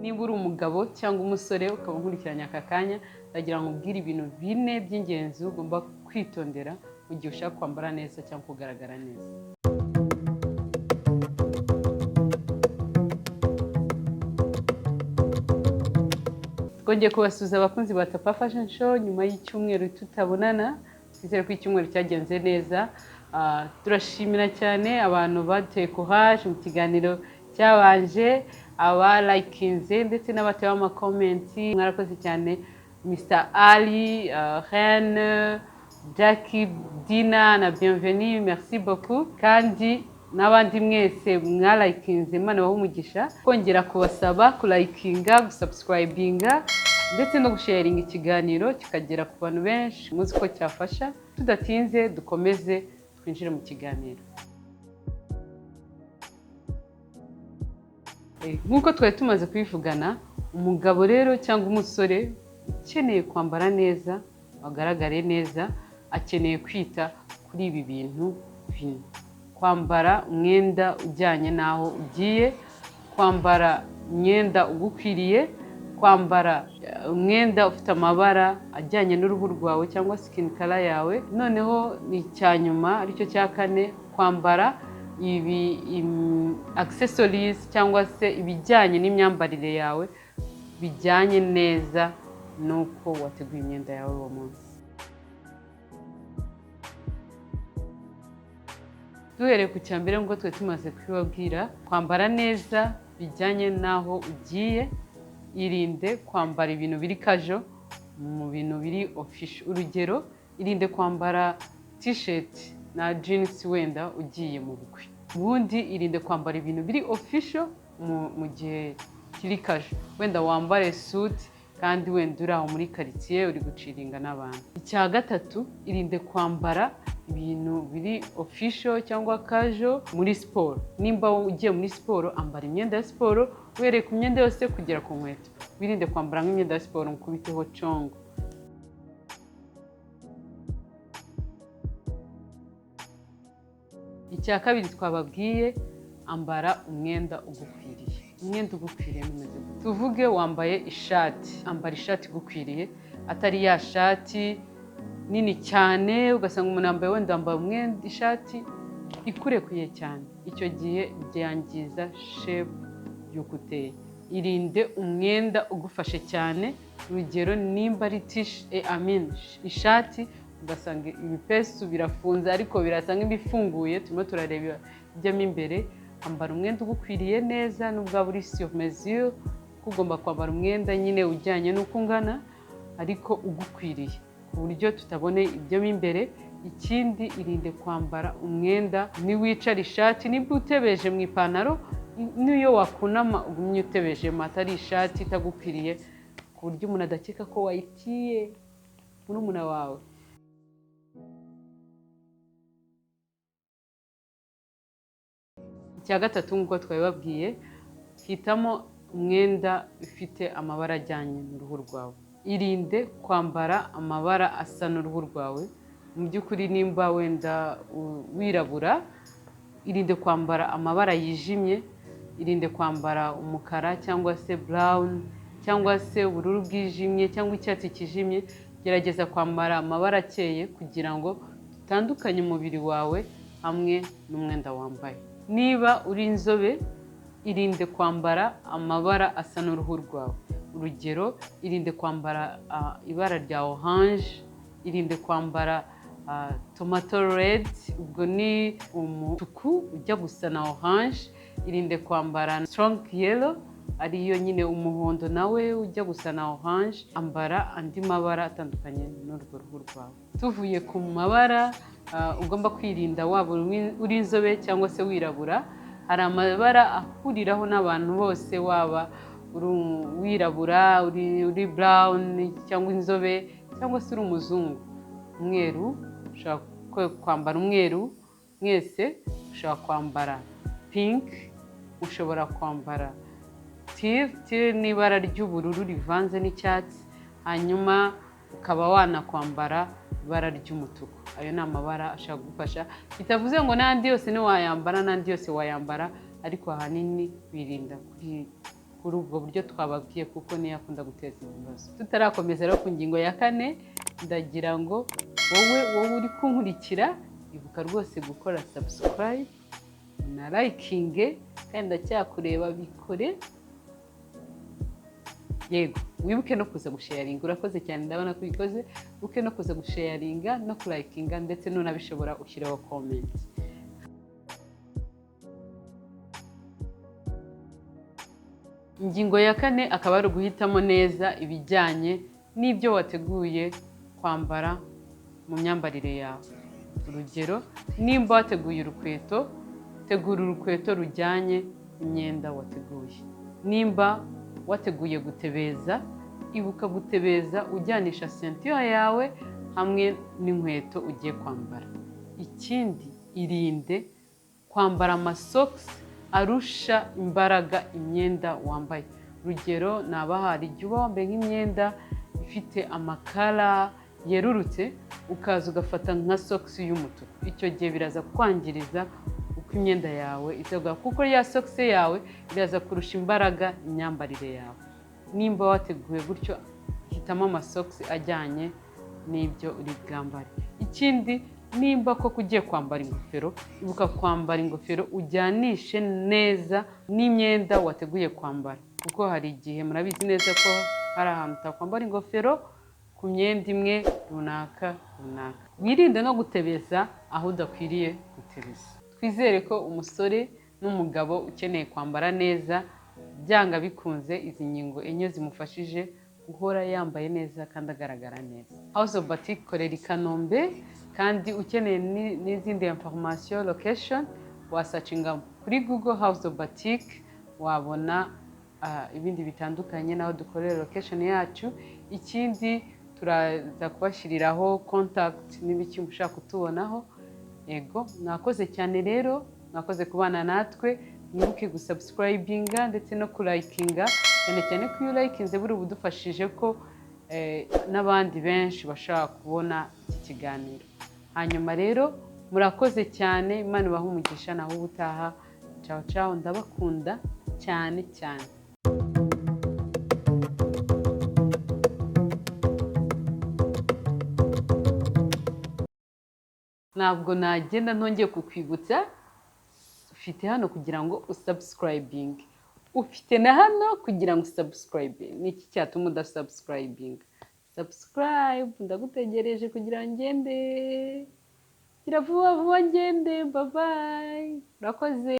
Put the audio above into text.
niba uri umugabo cyangwa umusore ukaba unkurikiranye aka kanya ndagira ngo ubwire ibintu bine by'ingenzi ugomba kwitondera mu gihe ushaka kwambara neza cyangwa kugaragara neza. Twongeye kubasuhuza abakunzi ba Tapa Fashion Show nyuma y'icyumweru tutabonana. Twizere ko icyumweru cyagenze neza. Turashimira cyane abantu bateye courage mu kiganiro cyabanje, aba likinze ndetse n'abateye amakomenti. Mwarakoze cyane Mr. Ali, Reine, Jackie, Dina na Bienvenue, merci beaucoup. Kandi n'abandi mwese mwalikinze, Imana ibahe umugisha. Kongera kubasaba kulikinga, gusubscribinga ndetse no gusharinga ikiganiro kikagera ku bantu benshi muzi ko cyafasha. Tudatinze dukomeze twinjire mu kiganiro. Nk'uko twari tumaze kwivugana, umugabo rero cyangwa umusore ukeneye kwambara neza, agaragare neza, akeneye kwita kuri ibi bintu bine: kwambara umwenda ujyanye n'aho ugiye, kwambara umwenda ugukwiriye, kwambara umwenda ufite amabara ajyanye n'uruhu rwawe cyangwa skin color yawe. Noneho ni icyanyuma aricyo cya kane, kwambara accessories cyangwa se ibijyanye n'imyambarire yawe bijyanye neza nuko wateguye imyenda yawe uwo munsi. Duhereye ku cyambere ngo twe tumaze kwibabwira, kwambara neza bijyanye n'aho ugiye. Irinde kwambara ibintu biri casual mu bintu biri official. Urugero, irinde kwambara t-shirt na jeans wenda ugiye mu bukwe. Ubundi irinde kwambara ibintu biri official mu gihe kiri casual. Wenda wambare suit kandi wenda uri aho muri quartier uri guciringa n'abantu. Icya gatatu, irinde kwambara ibintu biri official cyangwa casual muri siporo. Nimba ugiye muri siporo, ambara imyenda ya siporo uhereye ku myenda yose kugera ku nkweto. Wirinde kwambara nk'imyenda ya siporo mukubiteho congo. Icya kabiri twababwiye, ambara umwenda ugukwiriye. Umwenda ugukwiriye nimeze gute? Tuvuge wambaye ishati, ambara ishati igukwiriye, atari ya shati nini cyane ugasanga umuntu yambaye wenda wambaye umwenda ishati ikurekuye cyane. Icyo gihe byangiza shape y'uko uteye. Irinde umwenda ugufashe cyane. Urugero, nimba ari ishati ugasanga ibipesu birafunze ariko birasa nk'ibifunguye, turimo turareba ibyamo imbere. Ambara umwenda ugukwiriye neza nubwo uri sur mesure, ko ugomba kwambara umwenda nyine ujyanye n'uko ungana ariko ugukwiriye ku buryo tutabone ibyamo imbere. Ikindi, irinde kwambara umwenda niwicara ishati, nibwo utebeje mu ipantaro niyo wakunama ugumye utebeje atari ishati itagukwiriye ku buryo umuntu adakeka ko wayitiye murumuna wawe. Icya gatatu nk'uko twabibabwiye, hitamo umwenda ufite amabara ajyanye n'uruhu rwawe. Irinde kwambara amabara asa n'uruhu rwawe. Mu by'ukuri nimba wenda wirabura, irinde kwambara amabara yijimye. Irinde kwambara umukara cyangwa se brown cyangwa se ubururu bwijimye cyangwa icyatsi kijimye. Gerageza kwambara amabara akeye kugira ngo utandukanye umubiri wawe hamwe n'umwenda wambaye. Niba uri inzobe, irinde kwambara amabara asa n'uruhu rwawe. Urugero, irinde kwambara ibara rya orange, irinde kwambara tomato red, ubwo ni umutuku ujya gusa na orange. Irinde kwambara strong yellow, ariyo nyine umuhondo nawe ujya gusa na orange. Ambara andi mabara atandukanye n'urwo ruhu rwawe. Tuvuye ku mabara ugomba kwirinda, waba uri inzobe cyangwa se wirabura, hari amabara ahuriraho n'abantu bose, waba uri wirabura, uri brown cyangwa inzobe cyangwa se uri umuzungu. Umweru, ushobora kwambara umweru mwese, ushobora kwambara pink, ushobora kwambara teal n'ibara ry'ubururu rivanze n'icyatsi, hanyuma ukaba wanakwambara ibara ry'umutuku. Ayo ni amabara ashaka gufasha. Bitavuze ngo n'andi yose ni wayambara, n'andi yose wayambara, ariko ahanini wirinda kuri ubwo buryo twababwiye kuko niyo akunda guteza ibibazo. Tutarakomeza rero ku ngingo ya 4, ndagira ngo wowe uri kunkurikira ibuka rwose gukora subscribe na liking, kandi ndacyakureba bikore. Yego, wibuke no kuza gusharinga. Urakoze cyane, ndabona ko ubikoze. Wibuke no kuza gusharinga no kulikinga, ndetse nunabishobora ushyiraho comment. Ingingo ya 4 akaba ari uguhitamo neza ibijyanye n'ibyo wateguye kwambara mu myambarire yawe. Urugero, nimba wateguye urukweto, tegura urukweto rujyanye imyenda wateguye. Nimba wateguye gutebeza, ibuka gutebeza ujyanisha ceinture yawe hamwe n'inkweto ugiye kwambara. Ikindi, irinde kwambara amasocks arusha imbaraga imyenda wambaye. Urugero, nabahari igihe uba wambaye nk'imyenda ifite amakara yerurutse, ukaza ugafata nka socks y'umutuku. Icyo gihe biraza kwangiriza uko imyenda yawe izagwa, kuko ya socks yawe iraza kurusha imbaraga imyambarire yawe. Nimba wateguye gutyo, hitamo amasocks ajyanye n'ibyo uri bwambare. Ikindi, nimba koko ugiye kwambara ingofero, ibuka kwambara ingofero ujyanishe neza n'imyenda wateguye kwambara, kuko hari igihe murabizi neza ko hari ahantu utakwambara ingofero ku myenda imwe runaka. Wirinde no gutebeza aho udakwiriye gutebeza. Twizere ko umusore n'umugabo ukeneye kwambara neza, byanga bikunze izi ngingo enye zimufashije guhora yambaye neza kandi agaragara neza. House of Batik ikorera i Kanombe, kandi ukeneye n'izindi information location wasacinga kuri Google House of Batik, wabona ibindi bitandukanye naho dukorera location yacu. Ikindi, turaza kubashyiriraho contact n'ibiki mushaka kutubonaho. Yego, mwakoze cyane rero, mwakoze kubana natwe. Mwibuke gusubscribinga ndetse no kulikinga, cyane cyane ko iyo likinze buri budufashije ko n'abandi benshi bashaka kubona iki kiganiro. Hanyuma rero, murakoze cyane, Imana ibahe umugisha, naho ubutaha. Ciao ciao, ndabakunda cyane cyane. Ntabwo nagenda ntongeye kukwibutsa, ufite hano kugira ngo usubscribing, ufite na hano kugira ngo usubscribing. Niki cyatuma udasubscribing? Subscribe, ndagutegereje kugira ngo ngende. Gira vuba vuba ngende. Bye bye. Urakoze.